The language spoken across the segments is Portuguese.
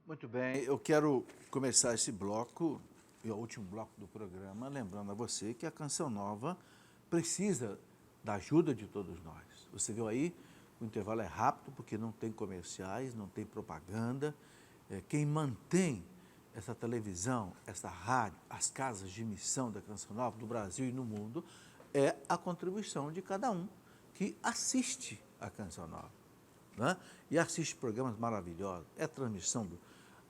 Muito bem, eu quero começar esse bloco, e o último bloco do programa, lembrando a você que a Canção Nova precisa da ajuda de todos nós. Você viu aí, o intervalo é rápido, porque não tem comerciais, não tem propaganda. Quem mantém essa televisão, essa rádio, as casas de emissão da Canção Nova, do Brasil e no mundo, é a contribuição de cada um que assiste a Canção Nova. Né? E assiste programas maravilhosos, é a transmissão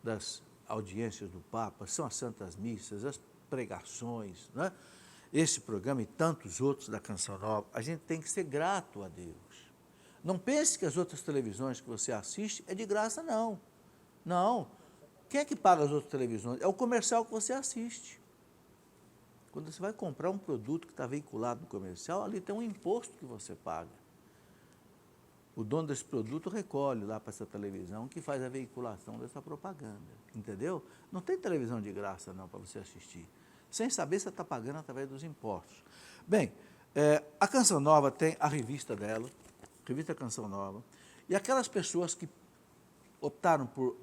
das audiências do Papa, são as Santas Missas, as pregações, né? Esse programa e tantos outros da Canção Nova, a gente tem que ser grato a Deus. Não pense que as outras televisões que você assiste é de graça, não. Não. Quem é que paga as outras televisões? É o comercial que você assiste. Quando você vai comprar um produto que está veiculado no comercial, ali tem um imposto que você paga. O dono desse produto recolhe lá para essa televisão que faz a veiculação dessa propaganda, entendeu? Não tem televisão de graça não para você assistir, sem saber se você está pagando através dos impostos. Bem, a Canção Nova tem a revista dela, revista Canção Nova, e aquelas pessoas que optaram por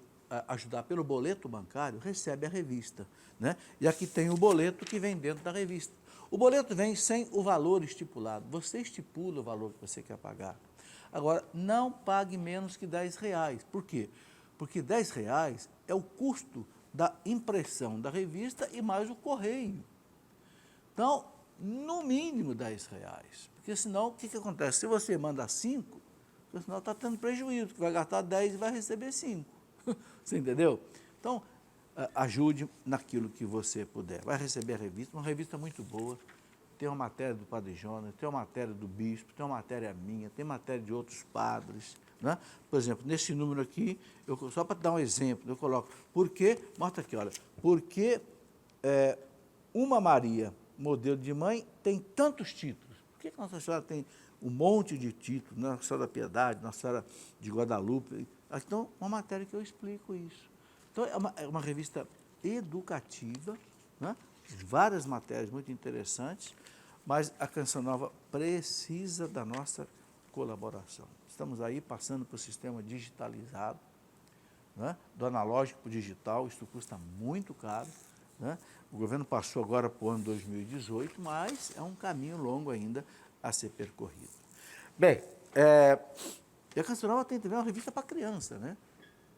ajudar pelo boleto bancário, recebem a revista, né? E aqui tem o boleto que vem dentro da revista. O boleto vem sem o valor estipulado, você estipula o valor que você quer pagar. Agora, não pague menos que R$10. Por quê? Porque R$10 é o custo da impressão da revista e mais o correio. Então, no mínimo R$10. Porque senão, o que acontece? Se você manda 5, senão está tendo prejuízo, que vai gastar 10 e vai receber 5. Você entendeu? Então, ajude naquilo que você puder. Vai receber a revista, uma revista muito boa. Tem uma matéria do Padre Jonas, tem uma matéria do Bispo, tem uma matéria minha, tem matéria de outros padres. Né? Por exemplo, nesse número aqui, só para dar um exemplo, eu coloco, mostra aqui, olha, porque uma Maria, modelo de mãe, tem tantos títulos? Por que Nossa Senhora tem um monte de títulos, Nossa Senhora da Piedade, Nossa Senhora de Guadalupe? Então, uma matéria que eu explico isso. Então, é uma revista educativa, né? Várias matérias muito interessantes, mas a Canção Nova precisa da nossa colaboração. Estamos aí passando para o sistema digitalizado, né? Do analógico para o digital, isso custa muito caro. Né? O governo passou agora para o ano 2018, mas é um caminho longo ainda a ser percorrido. Bem, e a Canção Nova tem também uma revista para criança, né?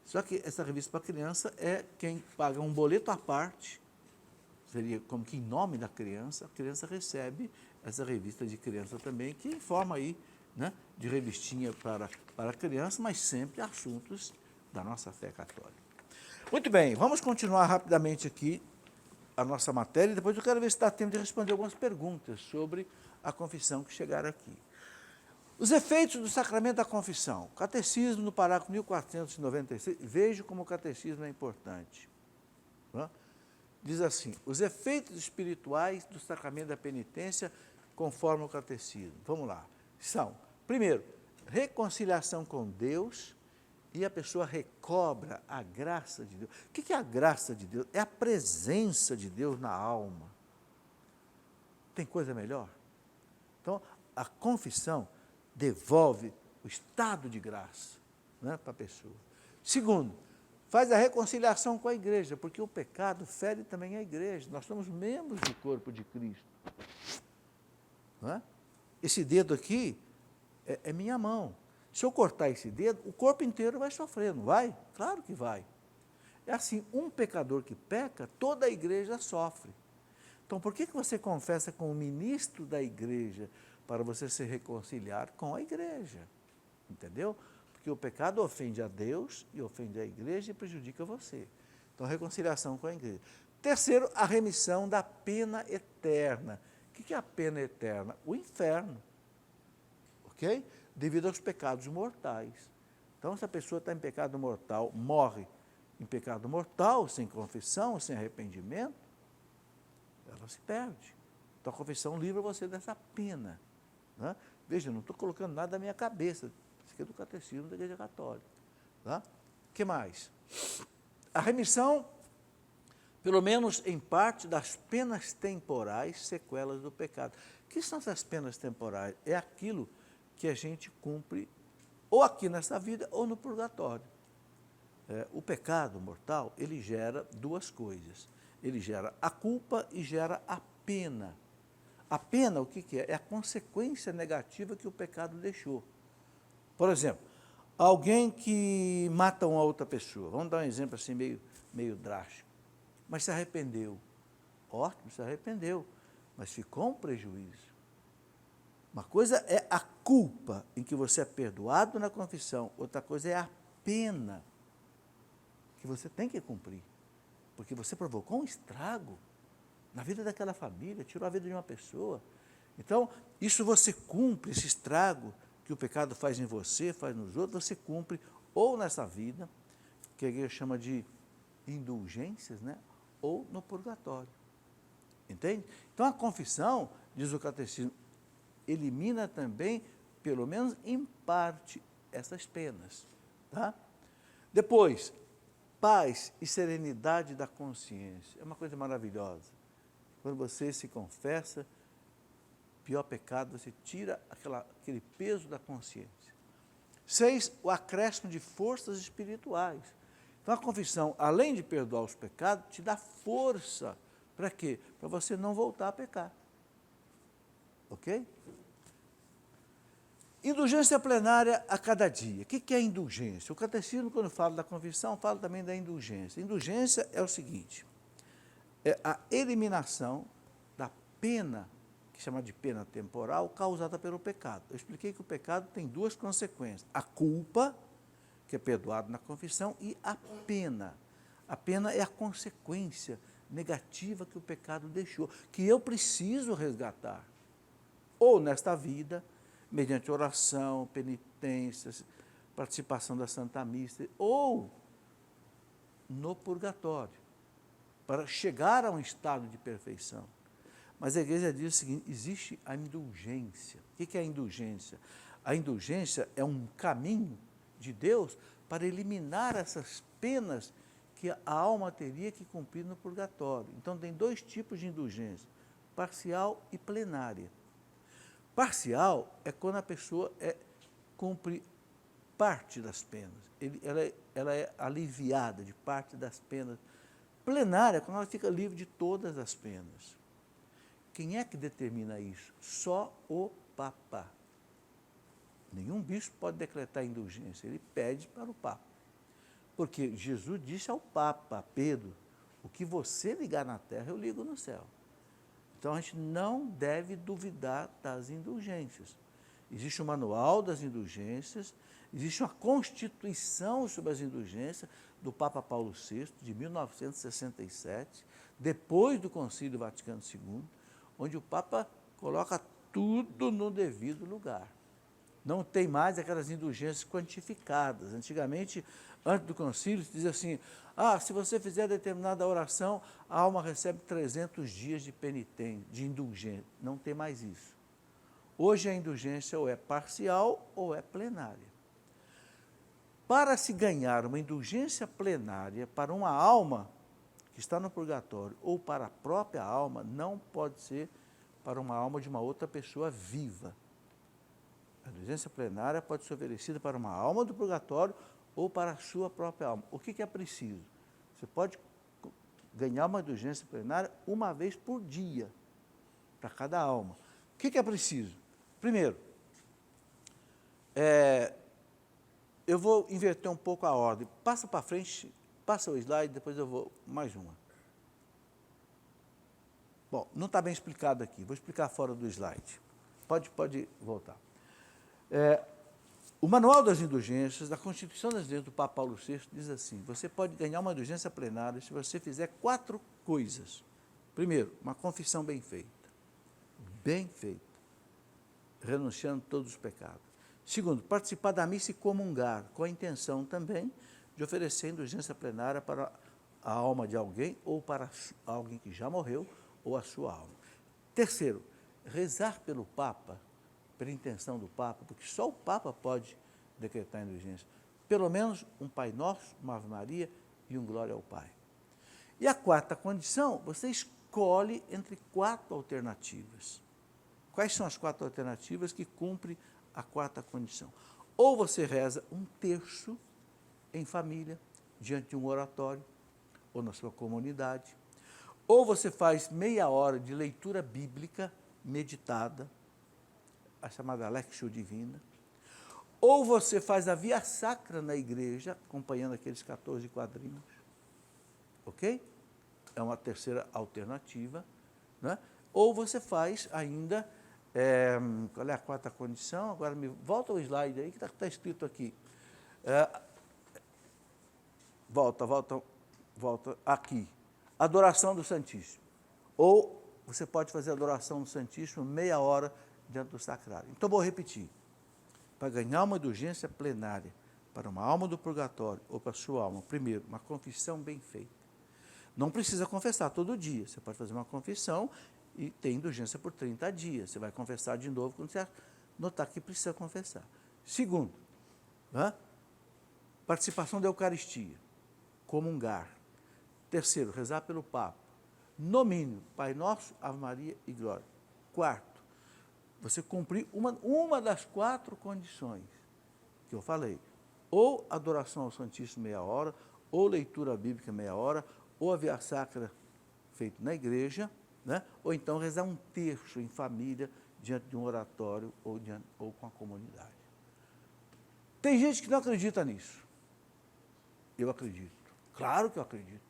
Só que essa revista para criança é quem paga um boleto à parte, seria como que em nome da criança, a criança recebe essa revista de criança também, que informa aí, né, de revistinha para a criança, mas sempre assuntos da nossa fé católica. Muito bem, vamos continuar rapidamente aqui a nossa matéria, e depois eu quero ver se dá tempo de responder algumas perguntas sobre a confissão que chegaram aqui. Os efeitos do sacramento da confissão. Catecismo, no parágrafo 1496, veja como o catecismo é importante. Né? Diz assim, os efeitos espirituais do sacramento da penitência conforme o catecismo. Vamos lá. São, primeiro, reconciliação com Deus, e a pessoa recobra a graça de Deus. O que é a graça de Deus? É a presença de Deus na alma. Tem coisa melhor? Então, a confissão devolve o estado de graça, né, para a pessoa. Segundo, faz a reconciliação com a igreja, porque o pecado fere também a igreja. Nós somos membros do corpo de Cristo. Não é? Esse dedo aqui é minha mão. Se eu cortar esse dedo, o corpo inteiro vai sofrer, não vai? Claro que vai. É assim, um pecador que peca, toda a igreja sofre. Então, por que você confessa com o ministro da igreja para você se reconciliar com a igreja? Entendeu? Porque o pecado ofende a Deus e ofende a igreja e prejudica você. Então, reconciliação com a igreja. Terceiro, a remissão da pena eterna. O que é a pena eterna? O inferno. Ok? Devido aos pecados mortais. Então, se a pessoa está em pecado mortal, morre em pecado mortal, sem confissão, sem arrependimento, ela se perde. Então, a confissão livra você dessa pena. Né? Veja, não estou colocando nada na minha cabeça. Isso aqui é do catecismo da Igreja Católica. Tá? O que mais? A remissão, pelo menos em parte, das penas temporais, sequelas do pecado. O que são essas penas temporais? É aquilo que a gente cumpre ou aqui nessa vida ou no purgatório. O pecado mortal, ele gera duas coisas. Ele gera a culpa e gera a pena. A pena, o que é? É a consequência negativa que o pecado deixou. Por exemplo, alguém que mata uma outra pessoa, vamos dar um exemplo assim meio drástico, mas se arrependeu. Ótimo, se arrependeu, mas ficou um prejuízo. Uma coisa é a culpa, em que você é perdoado na confissão, outra coisa é a pena que você tem que cumprir, porque você provocou um estrago na vida daquela família, tirou a vida de uma pessoa. Então, isso você cumpre, esse estrago que o pecado faz em você, faz nos outros, você cumpre ou nessa vida, que a igreja chama de indulgências, né? Ou no purgatório. Entende? Então, a confissão, diz o catecismo, elimina também, pelo menos em parte, essas penas. Tá? Depois, paz e serenidade da consciência. É uma coisa maravilhosa. Quando você se confessa, pior pecado, você tira aquele peso da consciência. 6, o acréscimo de forças espirituais. Então, a confissão, além de perdoar os pecados, te dá força. Para quê? Para você não voltar a pecar. Ok? Indulgência plenária a cada dia. O que é indulgência? O catecismo, quando fala da confissão, fala também da indulgência. Indulgência é o seguinte, é a eliminação da pena, que chama de pena temporal, causada pelo pecado. Eu expliquei que o pecado tem duas consequências. A culpa, que é perdoado na confissão, e a pena. A pena é a consequência negativa que o pecado deixou, que eu preciso resgatar. Ou nesta vida, mediante oração, penitências, participação da Santa Missa, ou no purgatório, para chegar a um estado de perfeição. Mas a igreja diz o seguinte, existe a indulgência. O que é a indulgência? A indulgência é um caminho de Deus para eliminar essas penas que a alma teria que cumprir no purgatório. Então, tem dois tipos de indulgência, parcial e plenária. Parcial é quando a pessoa cumpre parte das penas, ela é aliviada de parte das penas. Plenária é quando ela fica livre de todas as penas. Quem é que determina isso? Só o Papa. Nenhum bispo pode decretar indulgência, ele pede para o Papa. Porque Jesus disse ao Papa, Pedro, o que você ligar na terra, eu ligo no céu. Então, a gente não deve duvidar das indulgências. Existe um manual das indulgências, existe uma constituição sobre as indulgências do Papa Paulo VI, de 1967, depois do Concílio Vaticano II, onde o Papa coloca tudo no devido lugar. Não tem mais aquelas indulgências quantificadas. Antigamente, antes do concílio, se dizia assim, se você fizer determinada oração, a alma recebe 300 dias de penitência, de indulgência. Não tem mais isso. Hoje a indulgência ou é parcial ou é plenária. Para se ganhar uma indulgência plenária para uma alma que está no purgatório ou para a própria alma, não pode ser para uma alma de uma outra pessoa viva. A indulgência plenária pode ser oferecida para uma alma do purgatório ou para a sua própria alma. O que é preciso? Você pode ganhar uma indulgência plenária uma vez por dia, para cada alma. O que é preciso? Primeiro, eu vou inverter um pouco a ordem. Passa para frente, passa o slide, depois eu vou mais uma. Bom, não está bem explicado aqui, vou explicar fora do slide. Pode voltar. O Manual das Indulgências, da Constituição das Indulgências do Papa Paulo VI, diz assim, você pode ganhar uma indulgência plenária se você fizer 4 coisas. Primeiro, uma confissão bem feita, renunciando a todos os pecados. Segundo, participar da missa e comungar, com a intenção também de oferecer indulgência plenária para a alma de alguém, ou para alguém que já morreu, ou a sua alma. Terceiro, rezar pelo Papa, pela intenção do Papa, porque só o Papa pode decretar indulgência. Pelo menos um Pai Nosso, uma Ave Maria e um Glória ao Pai. E a quarta condição, você escolhe entre 4 alternativas. Quais são as 4 alternativas que cumprem a quarta condição? Ou você reza 1/3 em família, diante de um oratório, ou na sua comunidade. Ou você faz meia hora de leitura bíblica meditada, a chamada Lectio Divina. Ou você faz a Via Sacra na igreja, acompanhando aqueles 14 quadrinhos. Ok? É uma terceira alternativa. Né? Ou você faz ainda, qual é a quarta condição? Agora volta o slide aí, que está escrito aqui. Volta aqui. Adoração do Santíssimo. Ou você pode fazer a adoração do Santíssimo meia hora diante do sacrário. Então, vou repetir. Para ganhar uma indulgência plenária para uma alma do purgatório ou para a sua alma, primeiro, uma confissão bem feita. Não precisa confessar todo dia. Você pode fazer uma confissão e ter indulgência por 30 dias. Você vai confessar de novo quando você notar que precisa confessar. Segundo, participação da Eucaristia, comungar. Terceiro, rezar pelo Papa. No mínimo, Pai Nosso, Ave Maria e Glória. Quarto, você cumprir uma das 4 condições que eu falei. Ou adoração ao Santíssimo meia hora, ou leitura bíblica meia hora, ou a Via Sacra feita na igreja, né? Ou então rezar um terço em família, diante de um oratório ou com a comunidade. Tem gente que não acredita nisso. Eu acredito. Claro que eu acredito.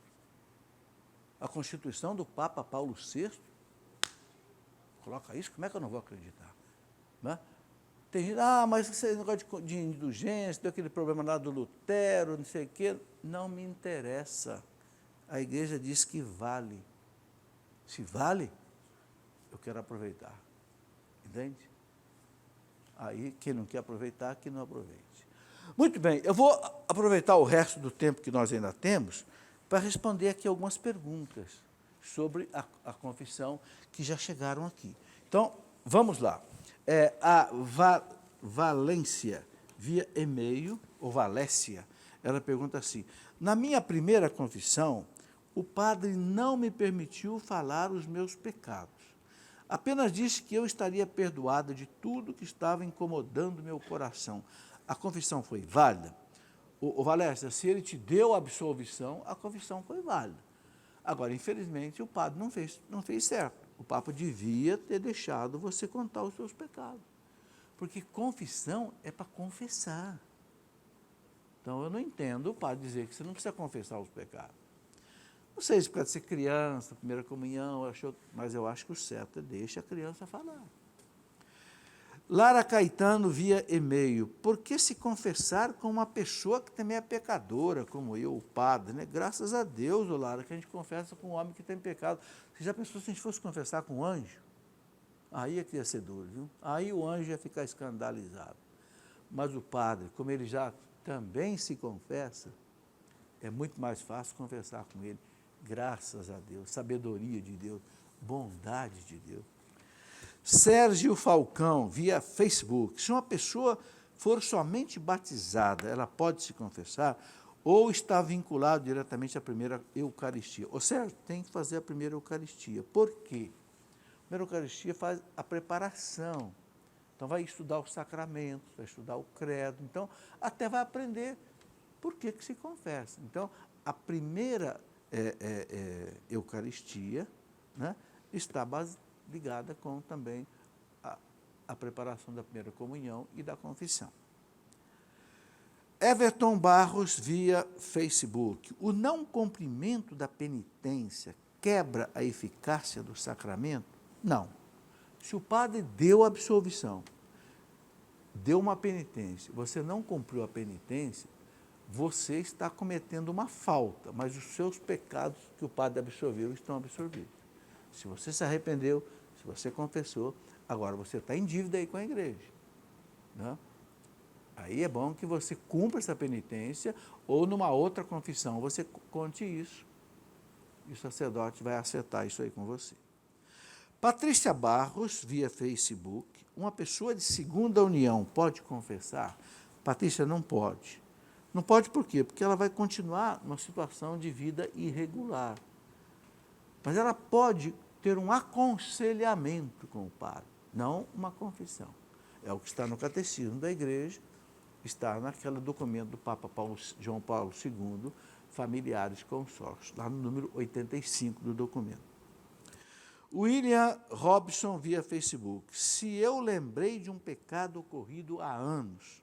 A Constituição do Papa Paulo VI coloca isso, como é que eu não vou acreditar? Né? Tem gente, mas esse negócio de indulgência, deu aquele problema lá do Lutero, não sei o quê. Não me interessa. A igreja diz que vale. Se vale, eu quero aproveitar. Entende? Aí, quem não quer aproveitar, que não aproveite. Muito bem, eu vou aproveitar o resto do tempo que nós ainda temos para responder aqui algumas perguntas sobre a confissão que já chegaram aqui. Então, vamos lá. A Valência, via e-mail, ou Valécia, ela pergunta assim: na minha primeira confissão, o padre não me permitiu falar os meus pecados. Apenas disse que eu estaria perdoada de tudo que estava incomodando meu coração. A confissão foi válida? Valécia, se ele te deu a absolvição, a confissão foi válida. Agora, infelizmente, o padre não fez certo. O Papa devia ter deixado você contar os seus pecados. Porque confissão é para confessar. Então, eu não entendo o padre dizer que você não precisa confessar os pecados. Não sei se pode ser criança, primeira comunhão, mas eu acho que o certo é deixar a criança falar. Lara Caetano, via e-mail: por que se confessar com uma pessoa que também é pecadora, como eu, o padre? Né? Graças a Deus, Lara, que a gente confessa com um homem que tem pecado. Você já pensou se a gente fosse confessar com um anjo? Aí é que ia ser duro, viu? Aí o anjo ia ficar escandalizado. Mas o padre, como ele já também se confessa, é muito mais fácil conversar com ele. Graças a Deus, sabedoria de Deus, bondade de Deus. Sérgio Falcão, via Facebook: se uma pessoa for somente batizada, ela pode se confessar ou está vinculado diretamente à primeira Eucaristia? Ô Sérgio, tem que fazer a primeira Eucaristia. Por quê? A primeira Eucaristia faz a preparação. Então, vai estudar os sacramentos, vai estudar o credo. Então, até vai aprender por que se confessa. Então, a primeira Eucaristia, né, está ligada com também a preparação da primeira comunhão e da confissão. Everton Barros, via Facebook: o não cumprimento da penitência quebra a eficácia do sacramento? Não. Se o padre deu a absolvição, deu uma penitência, você não cumpriu a penitência, você está cometendo uma falta, mas os seus pecados que o padre absolveu estão absolvidos. Se você se arrependeu, se você confessou, agora você está em dívida aí com a igreja. Né? Aí é bom que você cumpra essa penitência ou numa outra confissão você conte isso. E o sacerdote vai acertar isso aí com você. Patrícia Barros, via Facebook: uma pessoa de segunda união pode confessar? Patrícia, não pode. Não pode por quê? Porque ela vai continuar numa situação de vida irregular. Mas ela pode ter um aconselhamento com o padre, não uma confissão. É o que está no catecismo da igreja, está naquele documento do Papa João Paulo II, familiares consórcios, lá no número 85 do documento. William Robson, via Facebook. Se eu lembrei de um pecado ocorrido há anos,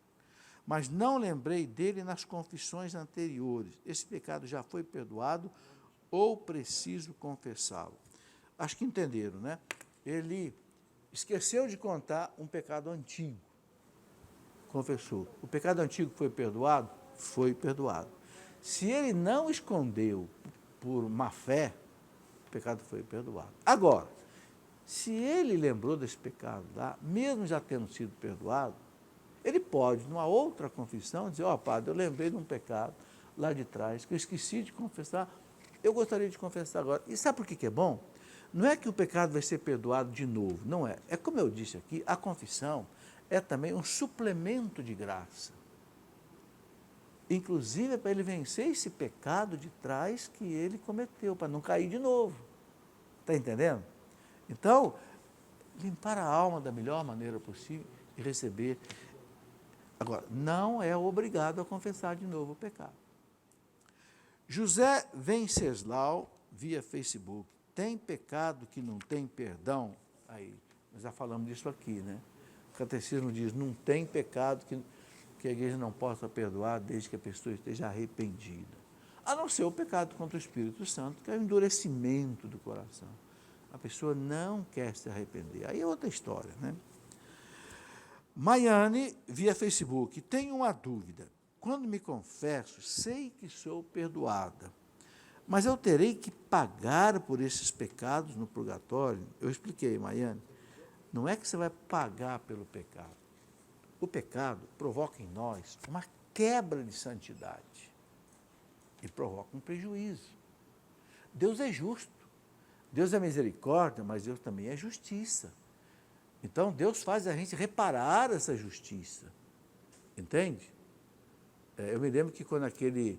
mas não lembrei dele nas confissões anteriores, esse pecado já foi perdoado ou preciso confessá-lo? Acho que entenderam, né? Ele esqueceu de contar um pecado antigo, confessou. O pecado antigo foi perdoado? Foi perdoado. Se ele não escondeu por má fé, o pecado foi perdoado. Agora, se ele lembrou desse pecado lá, mesmo já tendo sido perdoado, ele pode, numa outra confissão, dizer, padre, eu lembrei de um pecado lá de trás, que eu esqueci de confessar, eu gostaria de confessar agora. E sabe por que é bom? Não é que o pecado vai ser perdoado de novo, não é. É como eu disse aqui, a confissão é também um suplemento de graça. Inclusive, é para ele vencer esse pecado de trás que ele cometeu, para não cair de novo. Está entendendo? Então, limpar a alma da melhor maneira possível e receber. Agora, não é obrigado a confessar de novo o pecado. José Venceslau, via Facebook. Tem pecado que não tem perdão? Aí, nós já falamos disso aqui, né? O catecismo diz, não tem pecado que a igreja não possa perdoar desde que a pessoa esteja arrependida. A não ser o pecado contra o Espírito Santo, que é o endurecimento do coração. A pessoa não quer se arrepender. Aí é outra história, né? Maiane, via Facebook, tenho uma dúvida. Quando me confesso, sei que sou perdoada, mas eu terei que pagar por esses pecados no purgatório? Eu expliquei, Maiane, não é que você vai pagar pelo pecado. O pecado provoca em nós uma quebra de santidade e provoca um prejuízo. Deus é justo, Deus é misericórdia, mas Deus também é justiça. Então, Deus faz a gente reparar essa justiça, entende? Eu me lembro que quando aquele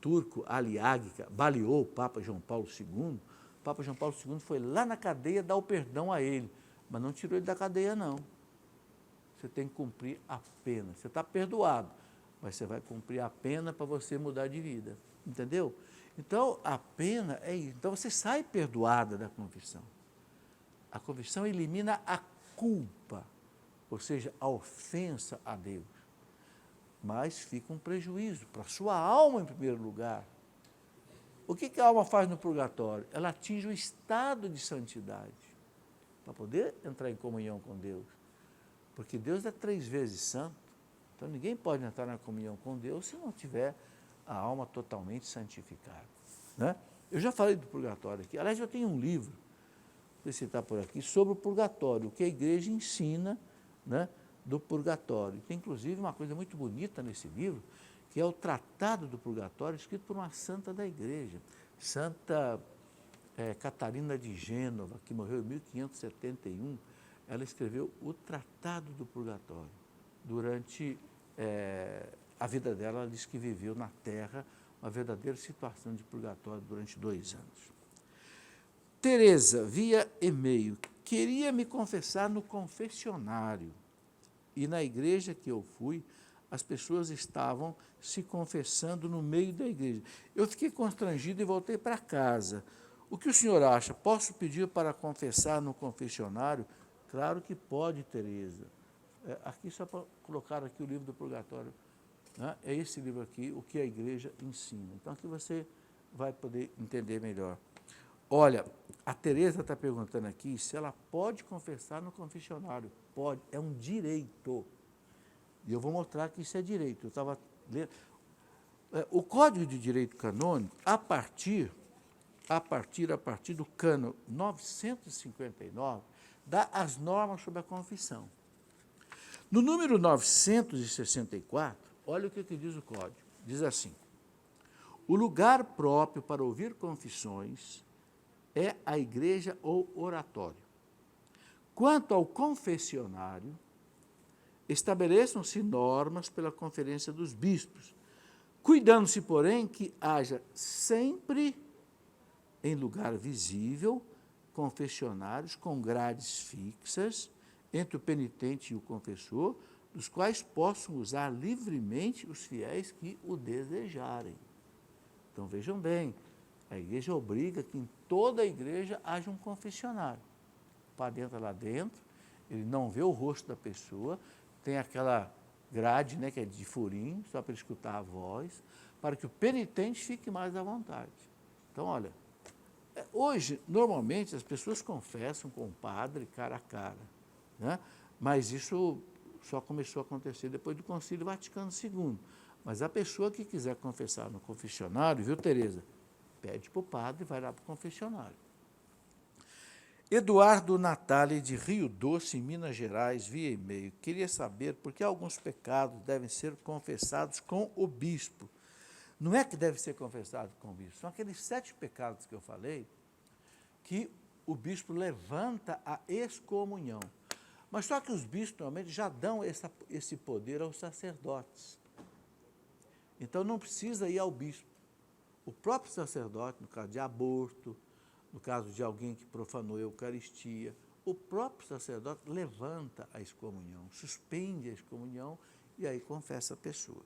turco Ali Agca baleou o Papa João Paulo II, o Papa João Paulo II foi lá na cadeia dar o perdão a ele, mas não tirou ele da cadeia, não. Você tem que cumprir a pena. Você está perdoado, mas você vai cumprir a pena para você mudar de vida, entendeu? Então, a pena é isso. Então, você sai perdoada da confissão. A confissão elimina a culpa, ou seja, a ofensa a Deus. Mas fica um prejuízo para a sua alma em primeiro lugar. O que a alma faz no purgatório? Ela atinge o estado de santidade, para poder entrar em comunhão com Deus. Porque Deus é 3 vezes santo, então ninguém pode entrar na comunhão com Deus se não tiver a alma totalmente santificada, né? Eu já falei do purgatório aqui, aliás, eu tenho um livro, vou citar por aqui, sobre o purgatório, o que a igreja ensina, né, do purgatório. Tem inclusive uma coisa muito bonita nesse livro, que é o Tratado do Purgatório, escrito por uma santa da igreja, Santa Catarina de Gênova, que morreu em 1571, ela escreveu o Tratado do Purgatório. Durante a vida dela, ela disse que viveu na Terra uma verdadeira situação de purgatório durante 2 anos. Tereza, via e-mail, queria me confessar no confessionário. E na igreja que eu fui, as pessoas estavam se confessando no meio da igreja. Eu fiquei constrangido e voltei para casa. O que o senhor acha? Posso pedir para confessar no confessionário? Claro que pode, Tereza. Aqui só para colocar aqui o livro do purgatório, né? É esse livro aqui, o que a igreja ensina. Então aqui você vai poder entender melhor. Olha, a Tereza está perguntando aqui se ela pode confessar no confessionário. Pode, é um direito. E eu vou mostrar que isso é direito. Eu estava lendo. O Código de Direito Canônico, a partir do cano 959, dá as normas sobre a confissão. No número 964, olha o que diz o Código. Diz assim: o lugar próprio para ouvir confissões é a igreja ou oratório. Quanto ao confessionário, estabeleçam-se normas pela Conferência dos Bispos, cuidando-se, porém, que haja sempre, em lugar visível, confessionários com grades fixas entre o penitente e o confessor, dos quais possam usar livremente os fiéis que o desejarem. Então, vejam bem, a igreja obriga que em toda a igreja haja um confessionário. O padre entra lá dentro, ele não vê o rosto da pessoa, tem aquela grade, né, que é de furinho, só para ele escutar a voz, para que o penitente fique mais à vontade. Então, olha, hoje, normalmente, as pessoas confessam com o padre cara a cara, né? Mas isso só começou a acontecer depois do Concílio Vaticano II. Mas a pessoa que quiser confessar no confessionário, viu, Tereza? Pede para o padre e vai lá para o confessionário. Eduardo Natali, de Rio Doce, em Minas Gerais, via e-mail. Queria saber por que alguns pecados devem ser confessados com o bispo. Não é que deve ser confessado com o bispo, são aqueles 7 pecados que eu falei, que o bispo levanta a excomunhão. Mas só que os bispos normalmente já dão esse poder aos sacerdotes. Então não precisa ir ao bispo. O próprio sacerdote, no caso de aborto, no caso de alguém que profanou a Eucaristia, o próprio sacerdote levanta a excomunhão, suspende a excomunhão e aí confessa a pessoa.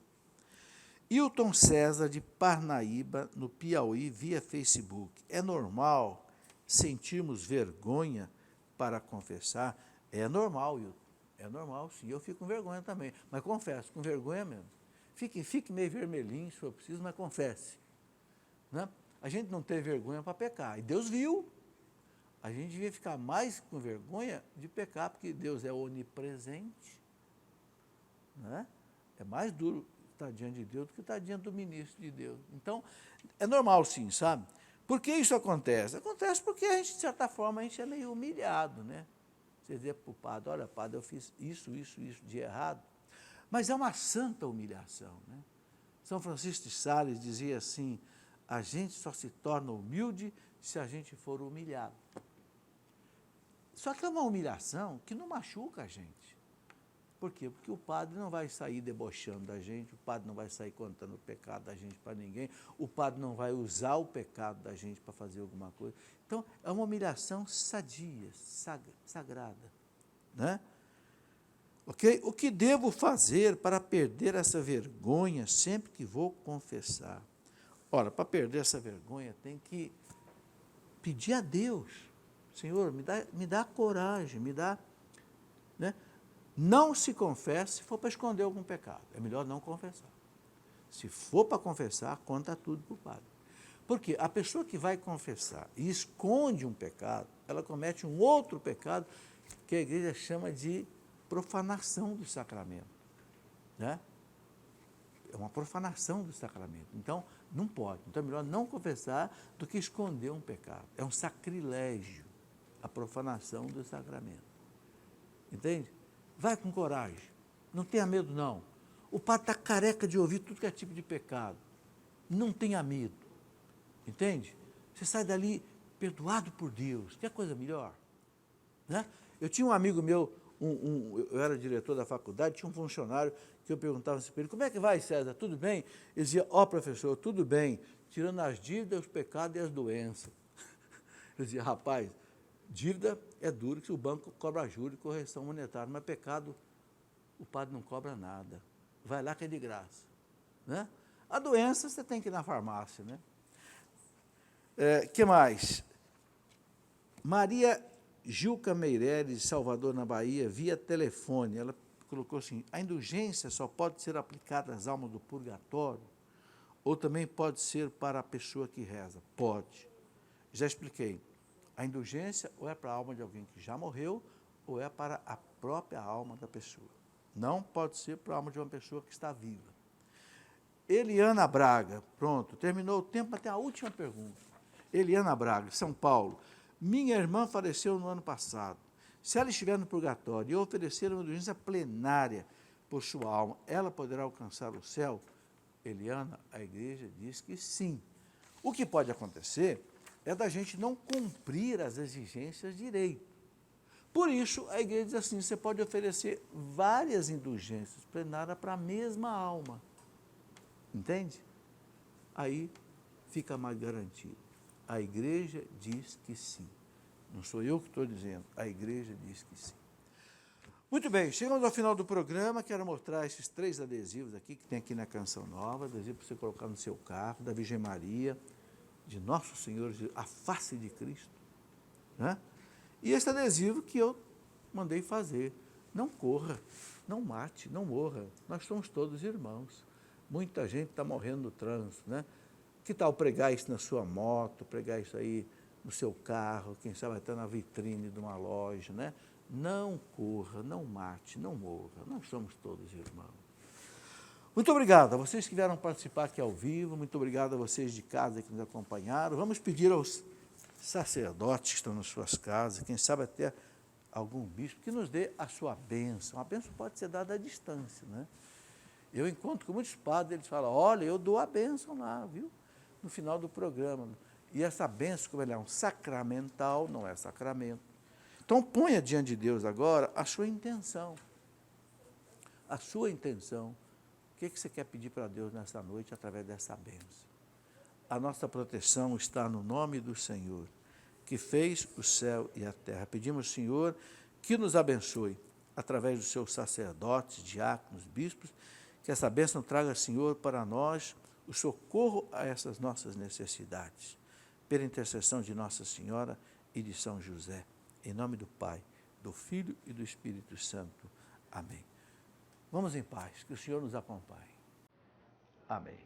Hilton César, de Parnaíba, no Piauí, via Facebook. É normal sentirmos vergonha para confessar? É normal, Hilton. É normal, sim. Eu fico com vergonha também. Mas confesso, com vergonha mesmo. Fique meio vermelhinho, se for preciso, mas confesse. Né? A gente não tem vergonha para pecar. E Deus viu. A gente devia ficar mais com vergonha de pecar, porque Deus é onipresente. Né? É mais duro estar diante de Deus do que estar diante do ministro de Deus. Então, é normal sim, sabe? Por que isso acontece? Acontece porque a gente, de certa forma, a gente é meio humilhado, né? Você dizer para o padre, olha, padre, eu fiz isso de errado. Mas é uma santa humilhação, né? São Francisco de Sales dizia assim, a gente só se torna humilde se a gente for humilhado. Só que é uma humilhação que não machuca a gente. Por quê? Porque o padre não vai sair debochando da gente, o padre não vai sair contando o pecado da gente para ninguém, o padre não vai usar o pecado da gente para fazer alguma coisa. Então, é uma humilhação sadia, sagrada. Né? Okay? O que devo fazer para perder essa vergonha sempre que vou confessar? Ora, para perder essa vergonha, tem que pedir a Deus. Senhor, me dá coragem, me dá... Né? Não se confesse se for para esconder algum pecado. É melhor não confessar. Se for para confessar, conta tudo para o padre. Porque a pessoa que vai confessar e esconde um pecado, ela comete um outro pecado que a igreja chama de profanação do sacramento. Né? É uma profanação do sacramento. Então, não pode. Então, é melhor não confessar do que esconder um pecado. É um sacrilégio a profanação do sacramento. Entende? Vai com coragem, não tenha medo não. O padre está careca de ouvir tudo que é tipo de pecado. Não tenha medo, entende? Você sai dali perdoado por Deus, quer coisa melhor? Né? Eu tinha um amigo meu, eu era diretor da faculdade, tinha um funcionário que eu perguntava assim para ele, como é que vai, César, tudo bem? Ele dizia, professor, tudo bem, tirando as dívidas, os pecados e as doenças. Eu dizia, rapaz, dívida é duro, que o banco cobra juros e correção monetária, mas pecado, o padre não cobra nada. Vai lá que é de graça. Né? A doença, você tem que ir na farmácia. Né? Que mais? Maria Gilca Meireles, de Salvador, na Bahia, via telefone, ela colocou assim, a indulgência só pode ser aplicada às almas do purgatório ou também pode ser para a pessoa que reza? Pode. Já expliquei. A indulgência ou é para a alma de alguém que já morreu, ou é para a própria alma da pessoa. Não pode ser para a alma de uma pessoa que está viva. Eliana Braga, pronto, terminou o tempo, mas tem a última pergunta. Eliana Braga, São Paulo. Minha irmã faleceu no ano passado. Se ela estiver no purgatório e eu oferecer uma indulgência plenária por sua alma, ela poderá alcançar o céu? Eliana, a igreja diz que sim. O que pode acontecer é da gente não cumprir as exigências direito. Por isso, a igreja diz assim, você pode oferecer várias indulgências plenárias para a mesma alma. Entende? Aí fica mais garantido. A igreja diz que sim. Não sou eu que estou dizendo, a igreja diz que sim. Muito bem, chegamos ao final do programa, quero mostrar esses 3 adesivos aqui, que tem aqui na Canção Nova, adesivo para você colocar no seu carro, da Virgem Maria, de Nosso Senhor, a face de Cristo, né? E esse adesivo que eu mandei fazer, não corra, não mate, não morra, nós somos todos irmãos, muita gente está morrendo no trânsito, né? Que tal pregar isso na sua moto, pregar isso aí no seu carro, quem sabe até na vitrine de uma loja, né? Não corra, não mate, não morra, nós somos todos irmãos. Muito obrigado a vocês que vieram participar aqui ao vivo, muito obrigado a vocês de casa que nos acompanharam. Vamos pedir aos sacerdotes que estão nas suas casas, quem sabe até algum bispo, que nos dê a sua bênção. A bênção pode ser dada à distância, né? Eu encontro com muitos padres, eles falam, olha, eu dou a bênção lá, viu? No final do programa. E essa bênção, como ela é um sacramental, não é sacramento. Então, ponha diante de Deus agora a sua intenção. A sua intenção. O que você quer pedir para Deus nessa noite através dessa bênção? A nossa proteção está no nome do Senhor, que fez o céu e a terra. Pedimos, Senhor, que nos abençoe através dos seus sacerdotes, diáconos, bispos, que essa bênção traga, Senhor, para nós o socorro a essas nossas necessidades, pela intercessão de Nossa Senhora e de São José. Em nome do Pai, do Filho e do Espírito Santo. Amém. Vamos em paz, que o Senhor nos acompanhe. Amém.